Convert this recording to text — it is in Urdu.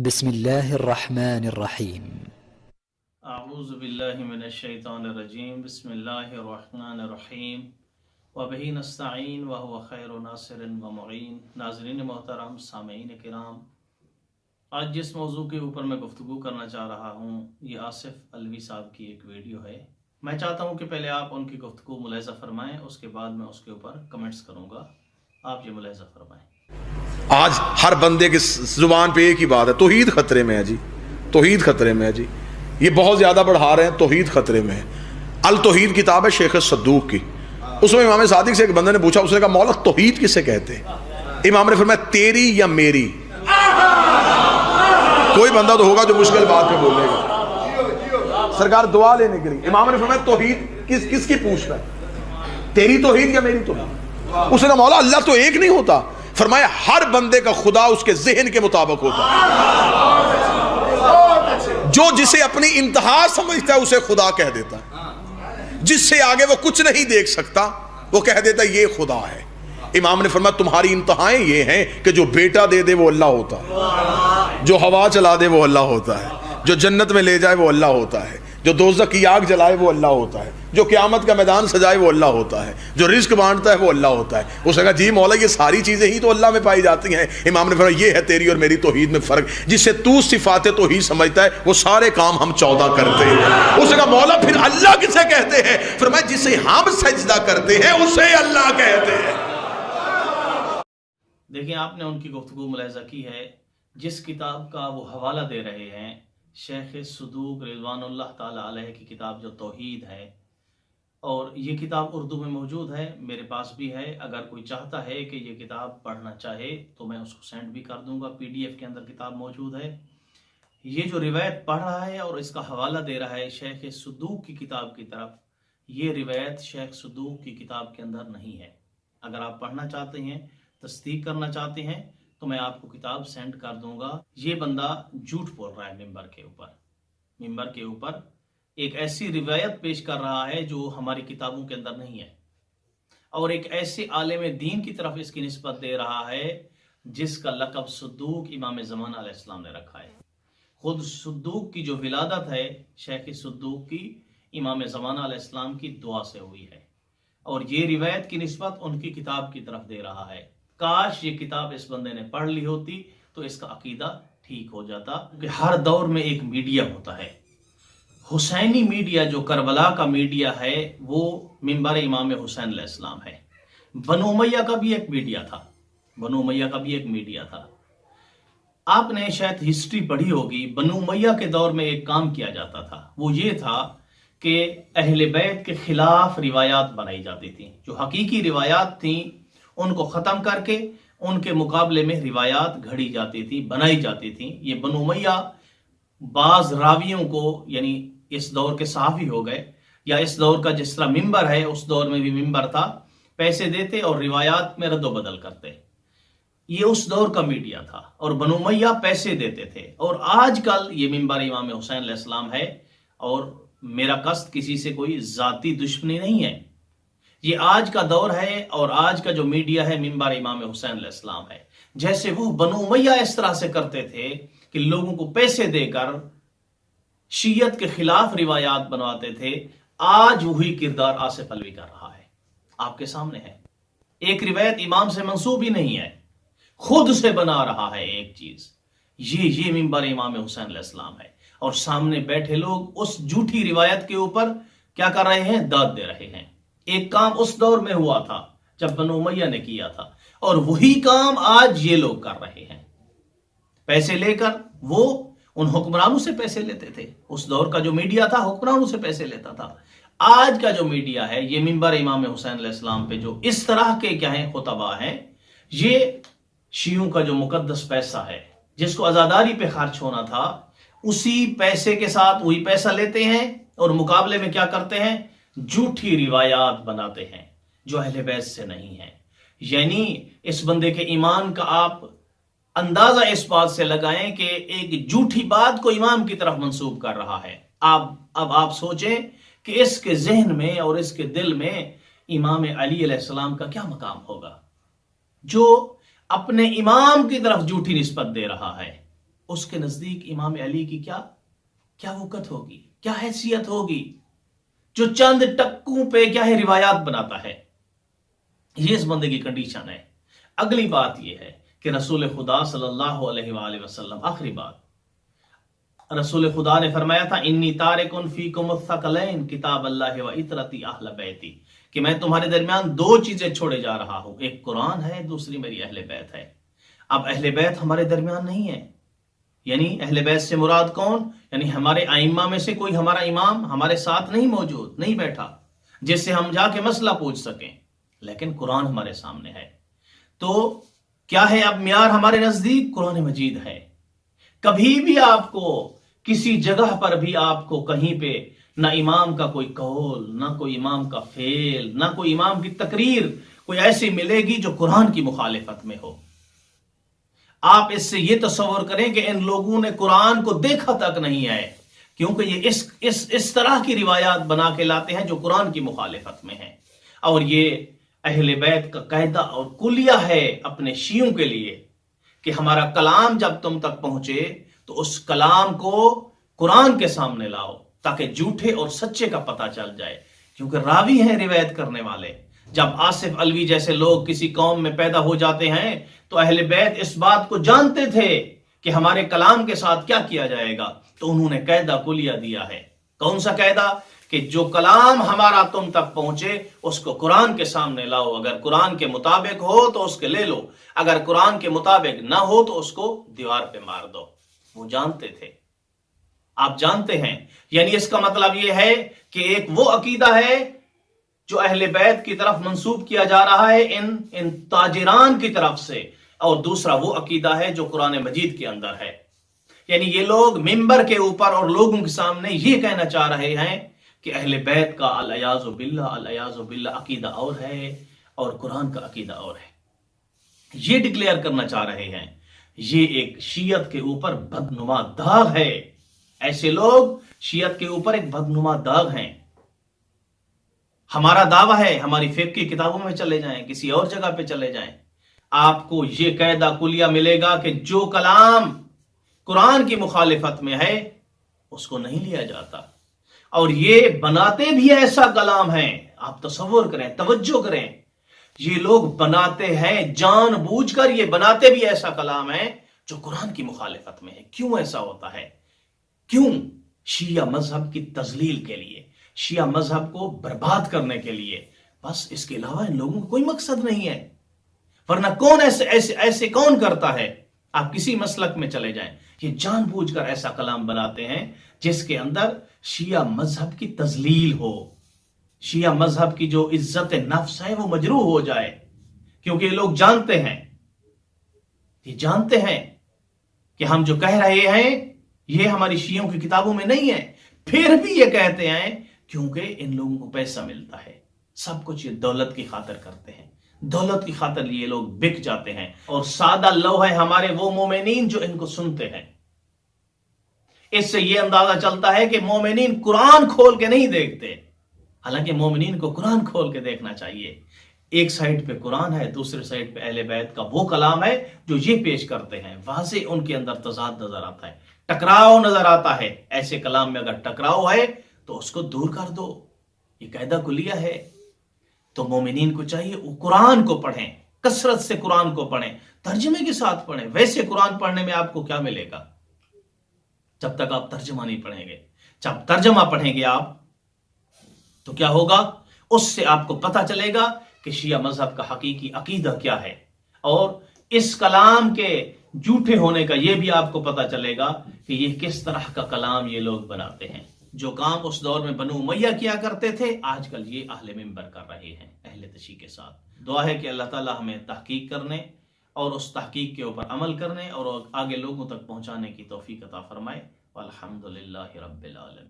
بسم الله الرحمن الرحيم. اعوذ باللہ من الشیطان الرجیم بسم اللہ الرحمن الرحیم وبہ نستعین وہو خیر ناصر و معین۔ ناظرین محترم، سامعین کرام، آج جس موضوع کے اوپر میں گفتگو کرنا چاہ رہا ہوں یہ آصف علوی صاحب کی ایک ویڈیو ہے۔ میں چاہتا ہوں کہ پہلے آپ ان کی گفتگو ملاحظہ فرمائیں، اس کے بعد میں اس کے اوپر کمنٹس کروں گا۔ آپ یہ ملاحظہ فرمائیں۔ آج ہر بندے کی زبان پہ ایک ہی بات ہے، توحید خطرے میں ہے جی، توحید خطرے میں ہے جی۔ یہ بہت زیادہ بڑھا رہے ہیں، توحید خطرے میں ہے۔ التوحید کتاب ہے شیخ صدوق کی، اس میں امام صادق سے ایک بندے نے پوچھا، اس نے کہا مولا توحید کسے کہتے ہیں؟ امام نے فرمایا تیری یا میری؟ کوئی بندہ تو ہوگا جو مشکل بات پہ بولے گا، سرکار دعا لینے کے لیے امام نے فرمایا توحید کس کی پوچھتا ہے، تیری توحید یا میری توحید؟ اس نے کہا مولا اللہ تو ایک نہیں ہوتا۔ فرمایا ہر بندے کا خدا اس کے ذہن کے مطابق ہوتا ہے، جو جسے اپنی انتہا سمجھتا ہے اسے خدا کہہ دیتا ہے، جس سے آگے وہ کچھ نہیں دیکھ سکتا وہ کہہ دیتا ہے یہ خدا ہے۔ امام نے فرمایا تمہاری انتہائیں یہ ہیں کہ جو بیٹا دے دے وہ اللہ ہوتا ہے، جو ہوا چلا دے وہ اللہ ہوتا ہے، جو جنت میں لے جائے وہ اللہ ہوتا ہے، جو دوزخ کی آگ جلائے وہ اللہ ہوتا ہے، جو قیامت کا میدان سجائے وہ اللہ ہوتا ہے، جو رزق بانٹتا ہے وہ اللہ ہوتا ہے۔ اس نے کہا جی مولا یہ ساری چیزیں ہی تو اللہ میں پائی جاتی ہیں۔ امام نے فرمایا یہ ہے تیری اور میری توحید میں فرق، جس سے تو صفات توحید سمجھتا ہے وہ سارے کام ہم 14 کرتے ہیں۔ اس نے کہا مولا پھر اللہ کسے کہتے ہیں؟ فرمایا جسے ہم سجدہ کرتے ہیں اسے اللہ کہتے ہیں۔ دیکھیں، آپ نے ان کی گفتگو ملاحظہ کی ہے۔ جس کتاب کا وہ حوالہ دے رہے ہیں، شیخ صدوق رضوان اللہ تعالی علیہ کی کتاب جو توحید ہے، اور یہ کتاب اردو میں موجود ہے، میرے پاس بھی ہے۔ اگر کوئی چاہتا ہے کہ یہ کتاب پڑھنا چاہے تو میں اس کو سینڈ بھی کر دوں گا، PDF کے اندر کتاب موجود ہے۔ یہ جو روایت پڑھ رہا ہے اور اس کا حوالہ دے رہا ہے شیخ صدوق کی کتاب کی طرف، یہ روایت شیخ صدوق کی کتاب کے اندر نہیں ہے۔ اگر آپ پڑھنا چاہتے ہیں، تصدیق کرنا چاہتے ہیں تو میں آپ کو کتاب سینڈ کر دوں گا۔ یہ بندہ جھوٹ بول رہا ہے ممبر کے اوپر ایک ایسی روایت پیش کر رہا ہے جو ہماری کتابوں کے اندر نہیں ہے، اور ایک ایسے عالم دین کی طرف اس کی نسبت دے رہا ہے جس کا لقب صدوق امام زمانہ علیہ السلام نے رکھا ہے۔ خود صدوق کی جو ولادت ہے شیخ صدوق کی، امام زمانہ علیہ السلام کی دعا سے ہوئی ہے، اور یہ روایت کی نسبت ان کی کتاب کی طرف دے رہا ہے۔ کاش یہ کتاب اس بندے نے پڑھ لی ہوتی تو اس کا عقیدہ ٹھیک ہو جاتا، کہ ہر دور میں ایک میڈیا ہوتا ہے۔ حسینی میڈیا جو کربلا کا میڈیا ہے وہ منبر امام حسین علیہ السلام ہے۔ بنو امیہ کا بھی ایک میڈیا تھا۔ آپ نے شاید ہسٹری پڑھی ہوگی، بنو امیہ کے دور میں ایک کام کیا جاتا تھا، وہ یہ تھا کہ اہل بیت کے خلاف روایات بنائی جاتی تھیں، جو حقیقی روایات تھیں ان کو ختم کر کے ان کے مقابلے میں روایات گھڑی جاتی تھی، بنائی جاتی تھیں۔ یہ بنو امیہ بعض راویوں کو، یعنی اس دور کے صحافی ہو گئے، یا اس دور کا جس طرح ممبر ہے اس دور میں بھی ممبر تھا، پیسے دیتے اور روایات میں رد و بدل کرتے۔ یہ اس دور کا میڈیا تھا، اور بنو امیہ پیسے دیتے تھے۔ اور آج کل یہ ممبر امام حسین علیہ السلام ہے، اور میرا قصد کسی سے کوئی ذاتی دشمنی نہیں ہے، یہ آج کا دور ہے، اور آج کا جو میڈیا ہے ممبر امام حسین علیہ السلام ہے۔ جیسے وہ بنو امیہ اس طرح سے کرتے تھے کہ لوگوں کو پیسے دے کر شیعت کے خلاف روایات بنواتے تھے، آج وہی کردار آصف علوی کر رہا ہے، آپ کے سامنے ہے۔ ایک روایت امام سے منسوب ہی نہیں ہے، خود سے بنا رہا ہے ایک چیز۔ یہ ممبر امام حسین علیہ السلام ہے، اور سامنے بیٹھے لوگ اس جھوٹی روایت کے اوپر کیا کر رہے ہیں؟ داد دے رہے ہیں۔ ایک کام اس دور میں ہوا تھا جب بنو امیہ نے کیا تھا، اور وہی کام آج یہ لوگ کر رہے ہیں، پیسے لے کر۔ وہ ان حکمرانوں سے پیسے لیتے تھے، اس دور کا جو میڈیا تھا حکمرانوں سے پیسے لیتا تھا۔ آج کا جو میڈیا ہے یہ ممبر امام حسین علیہ السلام پہ جو اس طرح کے کیا ہیں خطبہ ہیں، یہ شیعوں کا جو مقدس پیسہ ہے جس کو عزاداری پہ خرچ ہونا تھا، اسی پیسے کے ساتھ وہی پیسہ لیتے ہیں، اور مقابلے میں کیا کرتے ہیں؟ جھوٹی روایات بناتے ہیں جو اہل بیت سے نہیں ہیں۔ یعنی اس بندے کے ایمان کا آپ اندازہ اس بات سے لگائیں کہ ایک جھوٹی بات کو امام کی طرف منسوب کر رہا ہے۔ اب آپ سوچیں کہ اس کے ذہن میں اور اس کے دل میں امام علی علیہ السلام کا کیا مقام ہوگا، جو اپنے امام کی طرف جھوٹی نسبت دے رہا ہے۔ اس کے نزدیک امام علی کی کیا وقت ہوگی، کیا حیثیت ہوگی، جو چند ٹکوں پہ کیا ہے روایات بناتا ہے. یہ اس بندے کی کنڈیشن ہے. اگلی بات یہ ہے کہ رسول خدا صلی اللہ علیہ وآلہ وسلم، آخری بات، رسول خدا نے فرمایا تھا انی تارکن فیکم الثقلین کتاب اللہ و عطرتی اہل بیتی، کہ میں تمہارے درمیان دو چیزیں چھوڑے جا رہا ہوں، ایک قرآن ہے، دوسری میری اہل بیت ہے. اب اہل بیت ہمارے درمیان نہیں ہے، یعنی اہل بیت سے مراد کون؟ یعنی ہمارے ائمہ میں سے کوئی ہمارا امام ہمارے ساتھ نہیں موجود، نہیں بیٹھا جس سے ہم جا کے مسئلہ پوچھ سکیں، لیکن قرآن ہمارے سامنے ہے. تو کیا ہے اب معیار ہمارے نزدیک؟ قرآن مجید ہے. کبھی بھی آپ کو کسی جگہ پر بھی آپ کو کہیں پہ نہ امام کا کوئی قول، نہ کوئی امام کا فعل، نہ کوئی امام کی تقریر کوئی ایسی ملے گی جو قرآن کی مخالفت میں ہو. آپ اس سے یہ تصور کریں کہ ان لوگوں نے قرآن کو دیکھا تک نہیں ہے، کیونکہ یہ اس طرح کی روایات بنا کے لاتے ہیں جو قرآن کی مخالفت میں ہیں. اور یہ اہل بیت کا قاعدہ اور کلیہ ہے اپنے شیعوں کے لیے کہ ہمارا کلام جب تم تک پہنچے تو اس کلام کو قرآن کے سامنے لاؤ تاکہ جھوٹے اور سچے کا پتہ چل جائے، کیونکہ راوی ہیں روایت کرنے والے. جب آصف علوی جیسے لوگ کسی قوم میں پیدا ہو جاتے ہیں تو اہل بیت اس بات کو جانتے تھے کہ ہمارے کلام کے ساتھ کیا کیا جائے گا، تو انہوں نے قاعدہ کلیہ دیا ہے. کون سا قاعدہ؟ کہ جو کلام ہمارا تم تک پہنچے اس کو قرآن کے سامنے لاؤ، اگر قرآن کے مطابق ہو تو اس کے لے لو، اگر قرآن کے مطابق نہ ہو تو اس کو دیوار پہ مار دو. وہ جانتے تھے، آپ جانتے ہیں. یعنی اس کا مطلب یہ ہے کہ ایک وہ عقیدہ ہے جو اہل بیت کی طرف منسوب کیا جا رہا ہے ان تاجران کی طرف سے، اور دوسرا وہ عقیدہ ہے جو قرآن مجید کے اندر ہے. یعنی یہ لوگ ممبر کے اوپر اور لوگوں کے سامنے یہ کہنا چاہ رہے ہیں کہ اہل بیت کا العیاذ باللہ عقیدہ اور ہے اور قرآن کا عقیدہ اور ہے. یہ ڈکلیئر کرنا چاہ رہے ہیں. یہ ایک شیعت کے اوپر بدنما داغ ہے. ایسے لوگ شیعت کے اوپر ایک بدنما داغ ہیں. ہمارا دعویٰ ہے، ہماری فقہ کی کتابوں میں چلے جائیں، کسی اور جگہ پہ چلے جائیں، آپ کو یہ قاعدہ کلیہ ملے گا کہ جو کلام قرآن کی مخالفت میں ہے اس کو نہیں لیا جاتا. اور یہ بناتے بھی ایسا کلام ہے، آپ تصور کریں، توجہ کریں، یہ لوگ بناتے ہیں جان بوجھ کر، یہ بناتے بھی ایسا کلام ہے جو قرآن کی مخالفت میں ہے. کیوں ایسا ہوتا ہے؟ کیوں؟ شیعہ مذہب کی تذلیل کے لیے، شیعہ مذہب کو برباد کرنے کے لیے. بس اس کے علاوہ ان لوگوں کو کوئی مقصد نہیں ہے. ورنہ کون ایسے کون کرتا ہے؟ آپ کسی مسلک میں چلے جائیں، یہ جان بوجھ کر ایسا کلام بناتے ہیں جس کے اندر شیعہ مذہب کی تذلیل ہو، شیعہ مذہب کی جو عزت نفس ہے وہ مجروح ہو جائے. کیونکہ یہ لوگ جانتے ہیں کہ ہم جو کہہ رہے ہیں یہ ہماری شیعوں کی کتابوں میں نہیں ہے، پھر بھی یہ کہتے ہیں کیونکہ ان لوگوں کو پیسہ ملتا ہے. سب کچھ یہ دولت کی خاطر کرتے ہیں، دولت کی خاطر یہ لوگ بک جاتے ہیں. اور سادہ لو ہے ہمارے وہ مومنین جو ان کو سنتے ہیں. اس سے یہ اندازہ چلتا ہے کہ مومنین قرآن کھول کے نہیں دیکھتے، حالانکہ مومنین کو قرآن کھول کے دیکھنا چاہیے. ایک سائڈ پہ قرآن ہے، دوسرے سائڈ پہ اہل بیت کا وہ کلام ہے جو یہ پیش کرتے ہیں. واضح ان کے اندر تضاد نظر آتا ہے، ٹکراؤ نظر آتا ہے. ایسے کلام میں اگر ٹکراؤ ہے تو اس کو دور کر دو. یہ قاعدہ کلیہ ہے. تو مومنین کو چاہیے وہ قرآن کو پڑھیں، کثرت سے قرآن کو پڑھیں، ترجمے کے ساتھ پڑھیں. ویسے قرآن پڑھنے میں آپ کو کیا ملے گا جب تک آپ ترجمہ نہیں پڑھیں گے؟ جب ترجمہ پڑھیں گے آپ تو کیا ہوگا؟ اس سے آپ کو پتہ چلے گا کہ شیعہ مذہب کا حقیقی عقیدہ کیا ہے، اور اس کلام کے جھوٹے ہونے کا یہ بھی آپ کو پتہ چلے گا کہ یہ کس طرح کا کلام یہ لوگ بناتے ہیں. جو کام اس دور میں بنو امیہ کیا کرتے تھے آج کل یہ اہل منبر کر رہے ہیں اہل تشیع کے ساتھ. دعا ہے کہ اللہ تعالی ہمیں تحقیق کرنے اور اس تحقیق کے اوپر عمل کرنے اور آگے لوگوں تک پہنچانے کی توفیق عطا فرمائے. والحمدللہ رب العالمین.